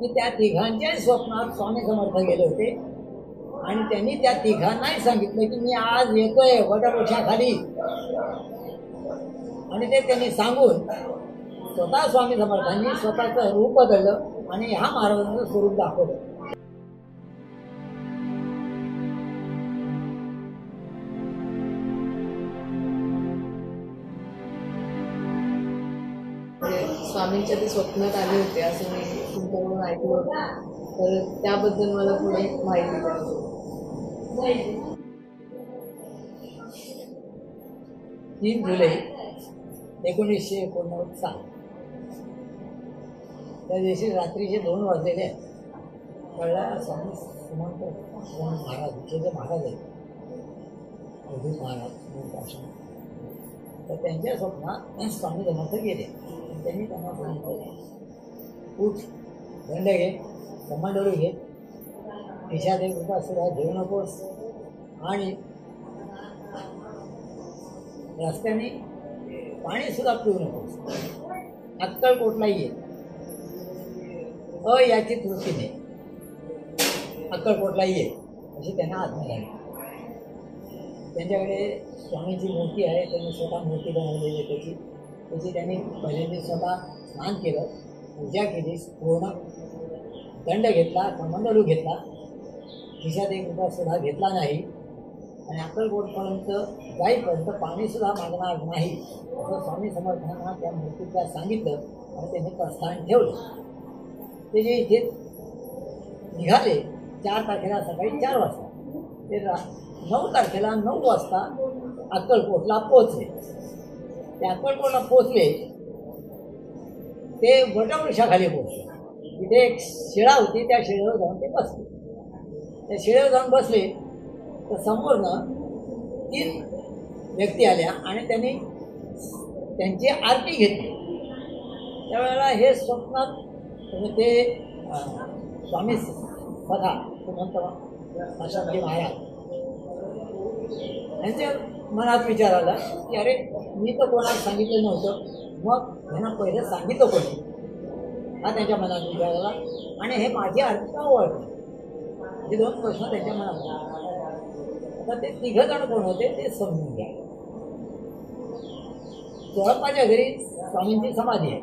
की त्या तिघांच्या स्वप्नात स्वामी समर्थ गेले होते आणि त्यांनी त्या तिघांनाही सांगितलं की मी आज येतोय वटवृक्षाखाली. आणि ते त्यांनी सांगून स्वतः स्वामी समर्थांनी स्वतःचं रूप बदललं आणि ह्या महाराजांचं स्वरूप दाखवलं. स्वामींच्या ते स्वप्नात आले होते असं मी तुमच्याकडून ऐकलं, तर त्याबद्दल मला थोडी माहिती द्या. 3 जुलै 1989 त्या दिवशी रात्रीचे 2 वाजलेले आहेत. कळला स्वामी सुमंत महाराज जे महाराज आहेत अवधूत महाराज, तर त्यांच्या स्वप्नात स्वामी समर्थ गेले. त्यांनी त्यांना सांगितलं, उठ, दंड घे, कमंडलू घे, खिशात 1 रुपया सुद्धा घेऊ नकोस आणि रस्त्याने पाणी सुद्धा पिऊ नकोस. अक्कलकोटला ये, याची वृत्तीने अक्कलकोटला ये अशी त्यांना आज्ञा झाली. त्यांच्याकडे स्वामींची मूर्ती आहे, त्यांनी स्वतः मूर्ती बनवलेली आहे. त्याची त्यांनी पहिल्यांदा स्वतः स्नान केलं, पूजा केली, पूर्ण दंड घेतला, कमंडलू घेतला, खिशात 1 रुपया सुद्धा घेतला नाही आणि अक्कलकोटपर्यंत जाईपर्यंत पाणीसुद्धा मागणार नाही असं स्वामी समर्थांना त्या मूर्तीला सांगितलं आणि त्यांनी प्रस्थान ठेवलं. ते जे इथे निघाले 4 तारखेला सकाळी 4 वाजता, ते 9 तारखेला 9 वाजता अक्कलकोटला पोहोचले. ते अक्कलकोटला पोहोचले, ते वटवृक्षाखाली पोहोचले. तिथे एक शिळा होती, त्या शिळेवर जाऊन ते बसले. त्या शिळेवर जाऊन बसले तर समोरनं 3 व्यक्ती आल्या आणि त्यांनी त्यांची आरती घेतली. त्यावेळेला हे स्वप्नात ते स्वामी स्वतः सुमंत आश्रमजी महाराज यांच्या मनात विचार आला की अरे मी तर कोणाला सांगितलं नव्हतं, मग ह्यांना पहिलं सांगितलं कोणी, हा त्यांच्या मनात विचार आला. आणि हे माझी आरती का ओळखली, हे 2 प्रश्न त्यांच्या मनात. आता ते 3 जण कोण होते ते समजून घ्या. चोळप्पाच्या घरी स्वामींची समाधी आहे.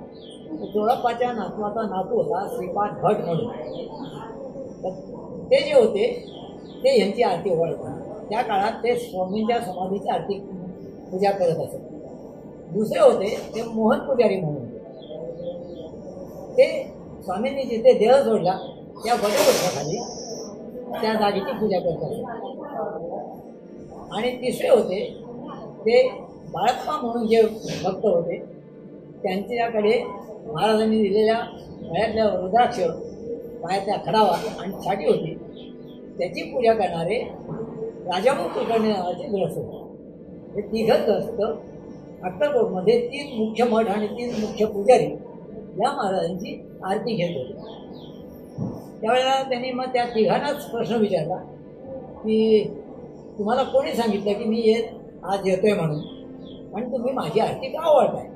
चोळप्पाच्या नातवाचा नातू होता श्रीपाद भट म्हणून. तर ते जे होते ते यांची आरती ओळखतात. त्या काळात ते स्वामींच्या समाधीची आरती पूजा करत असत. दुसरे होते ते मोहन पुजारी म्हणून. ते स्वामींनी जिथे देह जोडला त्या वटवृक्षाखाली त्या जागेची पूजा करत असत. आणि तिसरे होते ते बाळप्पा म्हणून जे भक्त होते, त्यांच्याकडे महाराजांनी दिलेल्या गळ्यातल्या रुद्राक्ष, पायातल्या खडावा आणि छाटी होती, त्याची पूजा करणारे राजाभाऊ कुलकर्णी नावाचे ग्रस्त होते. हे 3 ग्रस्त अक्कलकोटमध्ये 3 मुख्य मठ आणि 3 मुख्य पुजारी या महाराजांची आरती घेत होते. त्यावेळेला त्यांनी मग त्या 3घांनाच प्रश्न विचारला की तुम्हाला कोणी सांगितलं की मी आज येतोय म्हणून, आणि तुम्ही माझी आरती का ओळखताय?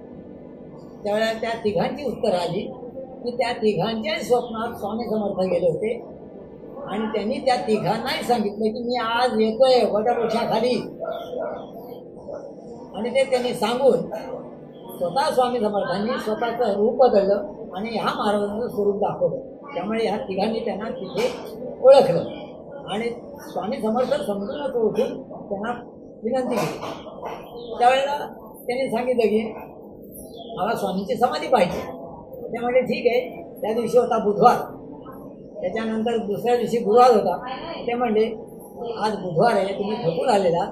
त्यावेळेला त्या 3घांची उत्तर आली की त्या 3घांच्याही स्वप्नात स्वामी समर्थ गेले होते आणि त्यांनी त्या 3घांनाही सांगितलं की मी आज येतोय वटवृक्षाखाली. आणि ते त्यांनी सांगून स्वतः स्वामी समर्थांनी स्वतःचं रूप बदललं आणि ह्या महाराजांचं स्वरूप दाखवलं. त्यामुळे ह्या 3घांनी त्यांना तिथे ओळखलं आणि स्वामी समर्थ समजूनच ओळखून त्यांना विनंती केली. त्यावेळेला त्यांनी सांगितलं की मला स्वामींची समाधी पाहिजे. ते म्हणजे ठीक आहे. त्या दिवशी होता बुधवार, त्याच्यानंतर दुसऱ्या दिवशी गुरुवार होता. ते म्हणले आज बुधवार आहे, तुम्ही थकून आलेला,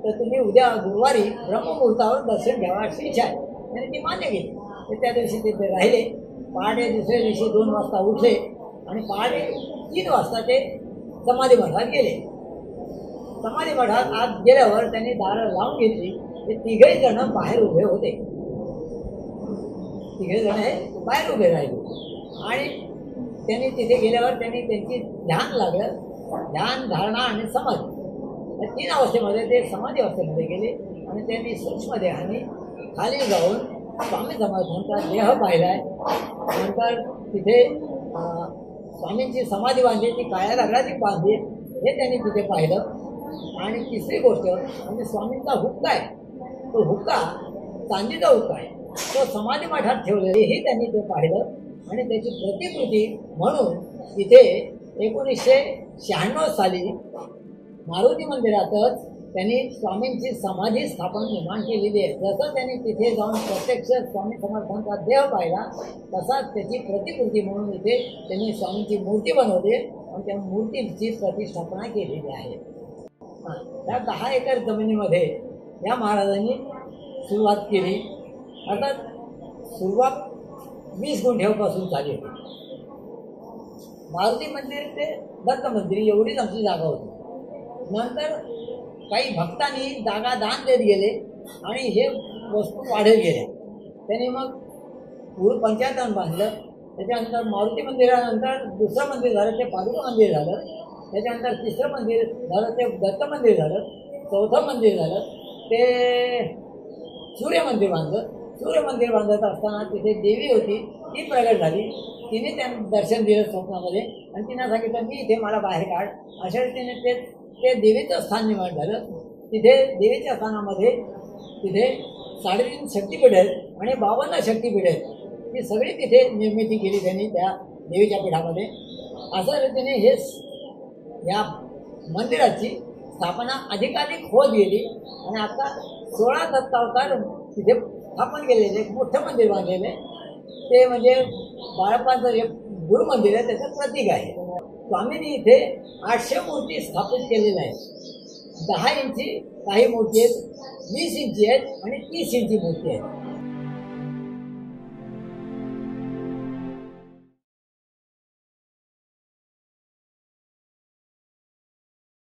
तर तुम्ही उद्या गुरुवारी ब्रह्ममुहूर्तावर दर्शन घ्यावा अशी इच्छा आहे. त्यांनी ती मान्य केली. तर त्या दिवशी ते राहिले. पहाटे दुसऱ्या दिवशी 2 वाजता उठले आणि पहाटे 3 वाजता ते समाधी मठात गेले. समाधी मठात आत गेल्यावर त्यांनी दारं लावून घेतली. ते 3घही जण बाहेर उभे होते. 3घे जण हे बाहेर उभे राहिले आणि त्यांनी तिथे गेल्यावर त्यांनी त्यांची ध्यान लागलं. ध्यान, धारणा आणि समाधी या 3 अवस्थेमध्ये ते समाधी अवस्थेमध्ये गेले आणि त्यांनी सूक्ष्म देहाने खाली जाऊन स्वामी समर्थांचा देह पाहिलाय. नंतर तिथे स्वामींची समाधी बांधली, ती काळ्या दगडाची बांधली, हे त्यांनी तिथे पाहिलं. आणि तिसरी गोष्ट म्हणजे स्वामींचा हुक्का आहे, तो हुक्का चांदीचा हुक्का आहे, तो समाधी मठात ठेवलेले हे त्यांनी ते पाहिलं. आणि त्याची प्रतिकृती म्हणून तिथे 1996 साली मारुती मंदिरातच त्यांनी स्वामींची समाधी स्थापन निर्माण केलेली आहे. जसं त्यांनी तिथे जाऊन प्रत्यक्ष स्वामी समर्थांचा देह पाहिला, तसाच त्याची प्रतिकृती म्हणून इथे त्यांनी स्वामींची मूर्ती बनवली आणि त्या मूर्तीची प्रतिष्ठापना केलेली आहे. त्या 10 एकर जमिनीमध्ये या महाराजांनी सुरुवात केली. अर्थात सुरुवात 20 गुंठ्यापासून झाली होती. मारुती मंदिर ते दत्त मंदिर एवढीच आमची जागा होती. नंतर काही भक्तांनी जागा दान देत गेले आणि हे वस्तू वाढत गेले. त्यांनी मग पूर्व पंचायतान बांधलं. त्याच्यानंतर मारुती मंदिरानंतर दुसरं मंदिर झालं, ते पादुका मंदिर झालं. त्याच्यानंतर तिसरं मंदिर झालं, ते दत्त मंदिर झालं. चौथं मंदिर झालं, ते सूर्य मंदिर बांधलं. सूर्य मंदिर बांधत असताना तिथे देवी होती, ती प्रगट झाली. तिने त्यांना दर्शन दिलं स्वप्नामध्ये आणि तिनं सांगितलं मी इथे मला बाहेर काढ. अशा रीतीने ते देवीचं स्थान निर्माण झालं. तिथे देवीच्या स्थानामध्ये तिथे 3.5 शक्तिपीठ आहेत आणि 52 शक्तिपीठ आहेत. ती सगळी तिथे निर्मिती केली त्यांनी त्या देवीच्या पीठामध्ये. अशा रीतीने हे या मंदिराची स्थापना अधिकाधिक होत गेली आणि आता 16 दत्तावतार तिथे स्थापन केलेले एक मोठं मंदिर बांधलेलं आहे. ते म्हणजे बाळप्पांचं जे गुरु मंदिर आहे त्याचं प्रतीक आहे. स्वामींनी इथे 800 मूर्ती स्थापित केलेल्या आहेत. 10 इंची काही मूर्ती आहेत, 20 इंची आहेत आणि 30 इंची मूर्ती आहेत.